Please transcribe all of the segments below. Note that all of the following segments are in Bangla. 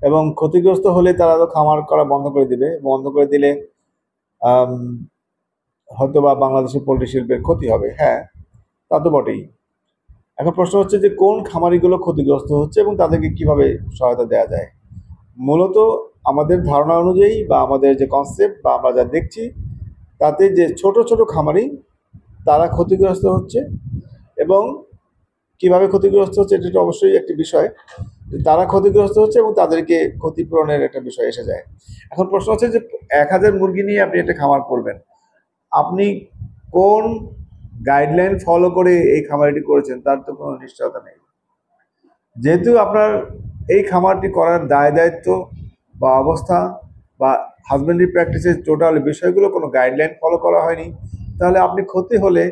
এবং ক্ষতিগ্রস্ত হলে তারা তো খামার করা বন্ধ করে দিবে। বন্ধ করে দিলে হয়তো বা বাংলাদেশের পোলট্রি শিল্পের ক্ষতি হবে। হ্যাঁ, তা তো বটেই। এখন প্রশ্ন হচ্ছে যে কোন খামারিগুলো ক্ষতিগ্রস্ত হচ্ছে এবং তাদেরকে কিভাবে সহায়তা দেওয়া যায়। মূলত আমাদের ধারণা অনুযায়ী বা আমাদের যে কনসেপ্ট বা আমরা যা দেখছি, তাতে যে ছোট ছোট খামারি তারা ক্ষতিগ্রস্ত হচ্ছে। এবং কিভাবে ক্ষতিগ্রস্ত হচ্ছে এটা অবশ্যই একটি বিষয়। তারা ক্ষতিগ্রস্ত হচ্ছে এবং তাদেরকে ক্ষতিপূরণের একটা বিষয় এসে যায়। এখন প্রশ্ন হচ্ছে যে 1000 মুরগি নিয়ে আপনি একটা খামার করবেন, আপনি কোন গাইডলাইন ফলো করে এই খামারটি করেছেন তার তো কোনো নিশ্চয়তা নেই। যেহেতু আপনার এই খামারটি করার দায় দায়িত্ব বা অবস্থা বা হাজবেন্ডারি প্র্যাকটিসের টোটাল বিষয়গুলো কোনো গাইডলাইন ফলো করা হয়নি, তাহলে আপনি ক্ষতি হলে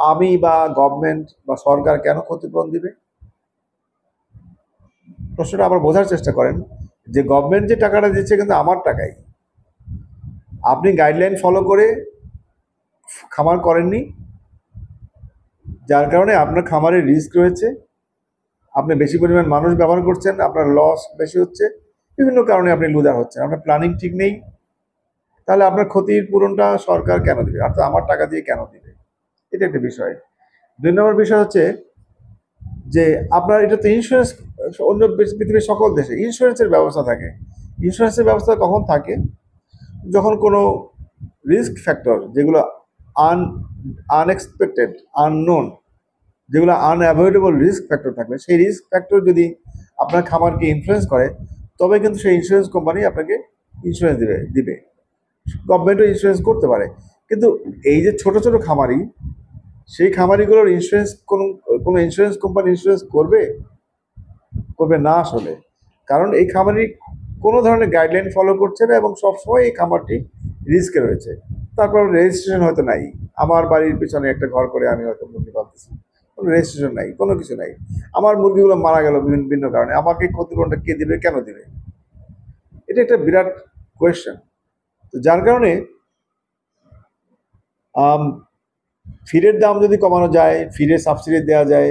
আমি বা গভর্নমেন্ট বা সরকার কেন ক্ষতিপূরণ দিবে? প্রশ্নটা আবার বোঝার চেষ্টা করেন যে গভর্নমেন্ট যে টাকাটা দিচ্ছে কিন্তু আমার টাকাই। আপনি গাইডলাইন ফলো করে খামার করেননি, যার কারণে আপনার খামারের রিস্ক রয়েছে, আপনি বেশি পরিমাণ মানুষ ব্যবহার করছেন, আপনার লস বেশি হচ্ছে, বিভিন্ন কারণে আপনি লুজার হচ্ছেন, আপনার প্ল্যানিং ঠিক নেই। তাহলে আপনার ক্ষতির পূরণটা সরকার কেন দেবে, অর্থাৎ আমার টাকা দিয়ে কেন দেবে? এটা একটা বিষয়। 2 নম্বর বিষয় হচ্ছে যে আপনার এটা তো ইন্স্যুরেন্স, অন্য পৃথিবীর সকল দেশে ইন্স্যুরেন্সের ব্যবস্থা থাকে। ইন্স্যুরেন্সের ব্যবস্থা কখন থাকে? যখন কোনো রিস্ক ফ্যাক্টর, যেগুলো আনএক্সপেক্টেড, আননোন, যেগুলো আনঅ্যাভয়েডেবল রিস্ক ফ্যাক্টর থাকবে, সেই রিস্ক ফ্যাক্টর যদি আপনার খামারকে ইনফ্লুয়েন্স করে, তবে কিন্তু সেই ইন্স্যুরেন্স কোম্পানি আপনাকে ইন্স্যুরেন্স দিবে। গভর্নমেন্টও ইন্স্যুরেন্স করতে পারে। কিন্তু এই যে ছোট ছোট খামারি, সেই খামারিগুলোর ইন্স্যুরেন্স কোনো ইন্স্যুরেন্স কোম্পানি ইন্স্যুরেন্স করবে না আসলে। কারণ এই খামারি কোনো ধরনের গাইডলাইন ফলো করছে না এবং সবসময় এই খামারটি রিস্কে রয়েছে। তারপর রেজিস্ট্রেশন হয়তো নাই, আমার বাড়ির পিছনে একটা ঘর করে আমি হয়তো মুরগি পালতেছি, কোনো রেজিস্ট্রেশন নাই, কোনো কিছু নাই, আমার মুরগিগুলো মারা গেল বিভিন্ন কারণে, আমাকে ক্ষতিপূরণটা কে দিবে, কেন দিবে? এটা একটা বিরাট কোয়েশ্চেন। তো যার কারণে ফিডের দাম যদি কমানো যায়, ফিডের সাবসিডি দেওয়া যায়,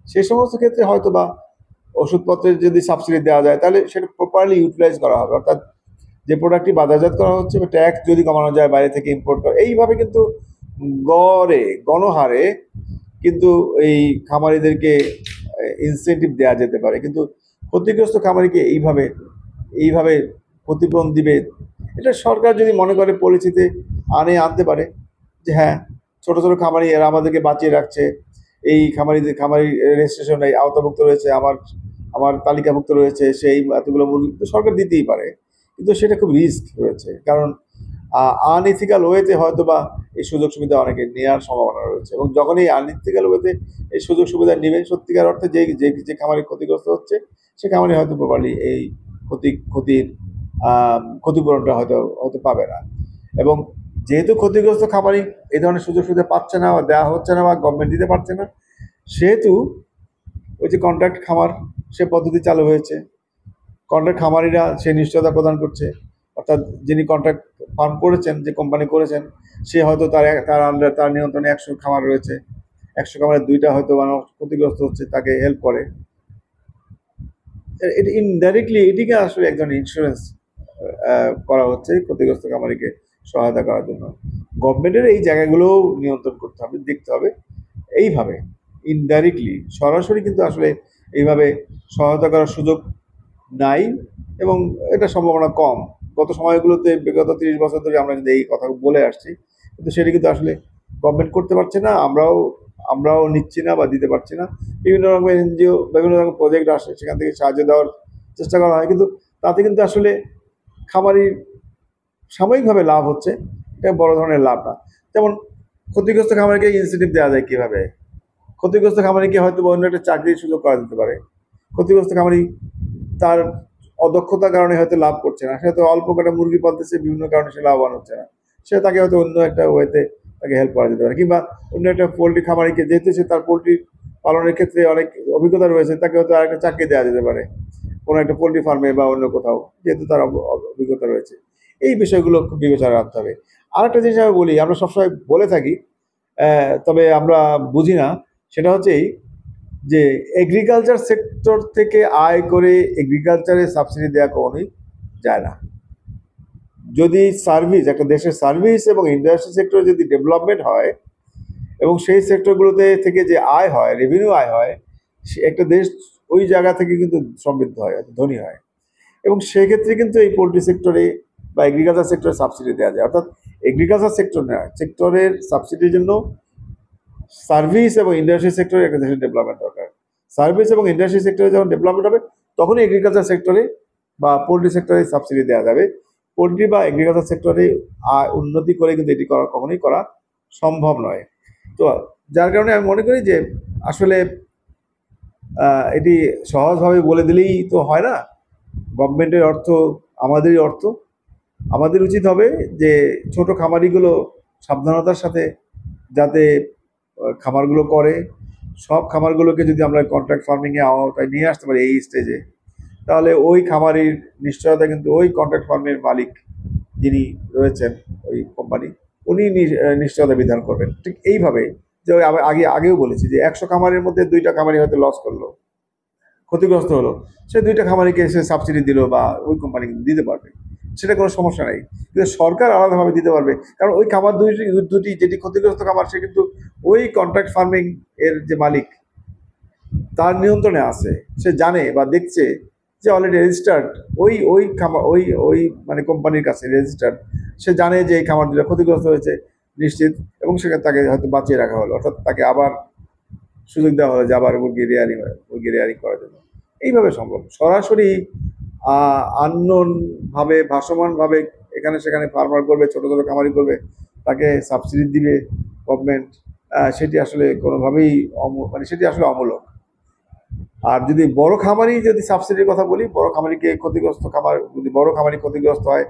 সেই সমস্ত ক্ষেত্রে হয়তো বা ওষুধপত্রের যদি সাবসিডি দেওয়া যায়, তাহলে সেটা প্রপারলি ইউটিলাইজ করা হবে। অর্থাৎ যে প্রোডাক্টটি বাজারজাত করা হচ্ছে বা ট্যাক্স যদি কমানো যায়, বাইরে থেকে ইম্পোর্ট করা, এইভাবে কিন্তু গণহারে কিন্তু এই খামারিদেরকে ইনসেন্টিভ দেওয়া যেতে পারে। কিন্তু ক্ষতিগ্রস্ত খামারিকে এইভাবে ক্ষতিপূরণ দিবে, এটা সরকার যদি মনে করে পলিসিতে আনতে পারে যে হ্যাঁ, ছোট ছোট খামারি এরা আমাদেরকে বাঁচিয়ে রাখছে, এই খামারি রেজিস্ট্রেশন এই আওতাভুক্ত রয়েছে, আমার তালিকাভুক্ত রয়েছে, সেই এতগুলো মুরগি সরকার দিতেই পারে। কিন্তু সেটা খুব রিস্ক রয়েছে, কারণ আনইথিক্যাল ওয়েতে হয়তো বা এই সুযোগ সুবিধা অনেকে নেওয়ার সম্ভাবনা রয়েছে। এবং যখন এই আনইথিক্যাল ওয়েতে এই সুযোগ সুবিধা নেবে, সত্যিকার অর্থে যে খামারি ক্ষতিগ্রস্ত হচ্ছে, সে খামারি হয়তো প্রপারলি এই ক্ষতিপূরণটা হয়তো পাবে না। এবং যেহেতু ক্ষতিগ্রস্ত খামারি এই ধরনের সুযোগ সুবিধা পাচ্ছে না বা দেওয়া হচ্ছে না বা গভর্নমেন্ট দিতে পারছে না, সেহেতু ওই যে কন্ট্রাক্ট খামার, সে পদ্ধতি চালু হয়েছে। কন্ট্রাক্ট খামারিরা সে নিশ্চয়তা প্রদান করছে, অর্থাৎ যিনি কন্ট্রাক্ট ফার্ম করেছেন, যে কোম্পানি করেছেন, সে হয়তো তার নিয়ন্ত্রণে 100 খামার রয়েছে, 100 খামারের 2টা হয়তো মানুষ ক্ষতিগ্রস্ত হচ্ছে, তাকে হেল্প করে। এটা ইনডাইরেক্টলি এটিকে আসলে এক ধরনের ইন্স্যুরেন্স করা হচ্ছে ক্ষতিগ্রস্ত খামারিকে সহায়তা করার জন্য। গভর্নমেন্টের এই জায়গাগুলো নিয়ন্ত্রণ করতে হবে, দেখতে হবে। এইভাবে ইনডাইরেক্টলি, সরাসরি কিন্তু আসলে এইভাবে সহায়তা করার সুযোগ নাই এবং এটা সম্ভাবনা কম। গত সময়গুলোতে, বিগত 30 বছর ধরে আমরা কিন্তু এই কথা বলে আসছি, কিন্তু সেটা কিন্তু আসলে গভর্নমেন্ট করতে পারছে না, আমরাও নিচ্ছি না বা দিতে পারছি না। বিভিন্ন রকমের এনজিও, বিভিন্ন রকম প্রজেক্ট আসে, সেখান থেকে সাহায্য দেওয়ার চেষ্টা করা হয়, কিন্তু তাতে কিন্তু আসলে খামারির সাময়িকভাবে লাভ হচ্ছে, এটা বড় ধরনের লাভ না। যেমন ক্ষতিগ্রস্ত খামারিকে ইনসেন্টিভ দেওয়া যায় কীভাবে? ক্ষতিগ্রস্ত খামারিকে হয়তো অন্য একটা চাকরির সুযোগ করা যেতে পারে। ক্ষতিগ্রস্ত খামারি তার অদক্ষতার কারণে হয়তো লাভ করছে না, সে হয়তো অল্প কটা মুরগি পালতেছে, বিভিন্ন কারণে সে লাভবান হচ্ছে না, তাকে হয়তো অন্য একটা ওয়েতে তাকে হেল্প করা যেতে পারে। কিংবা অন্য একটা পোলট্রি খামারিকে, যেহেতু সে তার পোলট্রি পালনের ক্ষেত্রে অনেক অভিজ্ঞতা রয়েছে, তাকে হয়তো আরেকটা চাকরি দেওয়া যেতে পারে কোনো একটা পোলট্রি ফার্মে বা অন্য কোথাও, যেহেতু তার অভিজ্ঞতা রয়েছে। এই বিষয়গুলো খুব বিবেচনা রাখতে হবে। আরেকটা জিনিস আমি বলি, আমরা সবসময় বলে থাকি, তবে আমরা বুঝি না, সেটা হচ্ছে যে এগ্রিকালচার সেক্টর থেকে আয় করে এগ্রিকালচারে সাবসিডি দেওয়া কখনোই যায় না। যদি সার্ভিস, একটা দেশের সার্ভিস এবং ইন্ডাস্ট্রি সেক্টরে যদি ডেভেলপমেন্ট হয় এবং সেই সেক্টরগুলোতে থেকে যে আয় হয়, রেভিনিউ আয় হয়, একটা দেশ ওই জায়গা থেকে কিন্তু সমৃদ্ধ হয়, ধনী হয়। এবং সেক্ষেত্রে কিন্তু এই পোলট্রি সেক্টরে বা এগ্রিকালচার সেক্টরে সাবসিডি দেওয়া যায়। অর্থাৎ এগ্রিকালচার সেক্টর নয়, সেক্টরের সাবসিডির জন্য সার্ভিস এবং ইন্ডাস্ট্রি সেক্টরে একটা দেশের ডেভেলপমেন্ট দরকার। সার্ভিস এবং ইন্ডাস্ট্রি সেক্টরে যখন ডেভেলপমেন্ট হবে তখনই এগ্রিকালচার সেক্টরে বা পোলট্রি সেক্টরে সাবসিডি দেওয়া যাবে। পোলট্রি বা এগ্রিকালচার সেক্টরে উন্নতি করে কিন্তু এটি কখনোই করা সম্ভব নয়। তো যার কারণে আমি মনে করি যে আসলে এটি সহজভাবে বলে দিলেই তো হয় না। গভর্নমেন্টের অর্থ আমাদেরই অর্থ। আমাদের উচিত হবে যে ছোট খামারিগুলো সাবধানতার সাথে যাতে খামারগুলো করে, সব খামারগুলোকে যদি আমরা কন্ট্রাক্ট ফার্মিংয়ে আওতায় নিয়ে আসতে পারি এই স্টেজে, তাহলে ওই খামারির নিশ্চয়তা কিন্তু ওই কন্ট্রাক্ট ফার্মের মালিক যিনি রয়েছেন, ওই কোম্পানি, উনি নিশ্চয়তা বিধান করবেন। ঠিক এইভাবে যে আগেও বলেছি যে 100 খামারের মধ্যে 2টা খামারি হয়তো লস করলো, ক্ষতিগ্রস্ত হলো, সে 2টা খামারিকে সে সাবসিডি দিল বা ওই কোম্পানি দিতে পারবে, সেটা কোনো সমস্যা নেই। কিন্তু সরকার আলাদাভাবে দিতে পারবে, কারণ ওই খামার দুটি যেটি ক্ষতিগ্রস্ত খামার, সে কিন্তু ওই কন্ট্রাক্ট ফার্মিং এর যে মালিক তার নিয়ন্ত্রণে আছে। সে জানে বা দেখছে যে অলরেডি রেজিস্টার্ড ওই ওই খামার ওই ওই মানে কোম্পানির কাছে রেজিস্টার্ড, সে জানে যে এই খামার দুটো ক্ষতিগ্রস্ত হয়েছে নিশ্চিত, এবং সেখানে তাকে হয়তো বাঁচিয়ে রাখা হলো, অর্থাৎ তাকে আবার সুযোগ দেওয়া হলো যে আবার মুরগি রেয়ারিং করার জন্য। এইভাবে সম্ভব। সরাসরি আননোন ভাবে, ভাসমান ভাবে এখানে সেখানে ফার্মার করবে, ছোট ছোট খামারি করবে, তাকে সাবসিডি দিবে গভর্নমেন্ট, সেটি আসলে কোনোভাবেই মানে সেটি আসলে অমূলক। আর যদি বড় খামারি যদি সাবসিডির কথা বলি, বড় খামারিকে ক্ষতিগ্রস্ত খামার যদি বড় খামারি ক্ষতিগ্রস্ত হয়,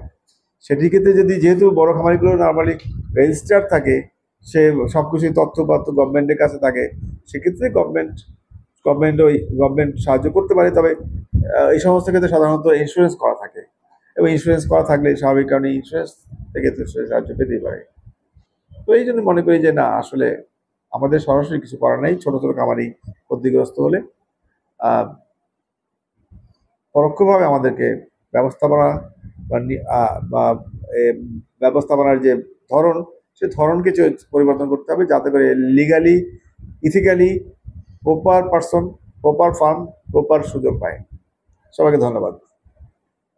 সেটির ক্ষেত্রে যদি যেহেতু বড় খামারিগুলো নর্মালি রেজিস্টার থাকে, সে সব কিছুই তথ্যপাত্র গভর্নমেন্টের কাছে থাকে, সেক্ষেত্রে গভর্নমেন্ট সাহায্য করতে পারে। তবে এই সমস্ত ক্ষেত্রে সাধারণত ইন্স্যুরেন্স করা থাকে, এবং ইন্স্যুরেন্স করা থাকলে স্বাভাবিক কারণে ইন্স্যুরেন্স থেকে তো সে সাহায্য পেতেই পারে। তো এই জন্য মনে করি যে না, আসলে আমাদের সরাসরি কিছু করার নাই। ছোট ছোট খামারি ক্ষতিগ্রস্ত হলে পরোক্ষভাবে আমাদেরকে ব্যবস্থাপনা বা ব্যবস্থাপনার যে ধরন, সে ধরনকে পরিবর্তন করতে হবে, যাতে করে legally, ethically proper person, proper farm, proper সুযোগ পায়। সবাইকে ধন্যবাদ।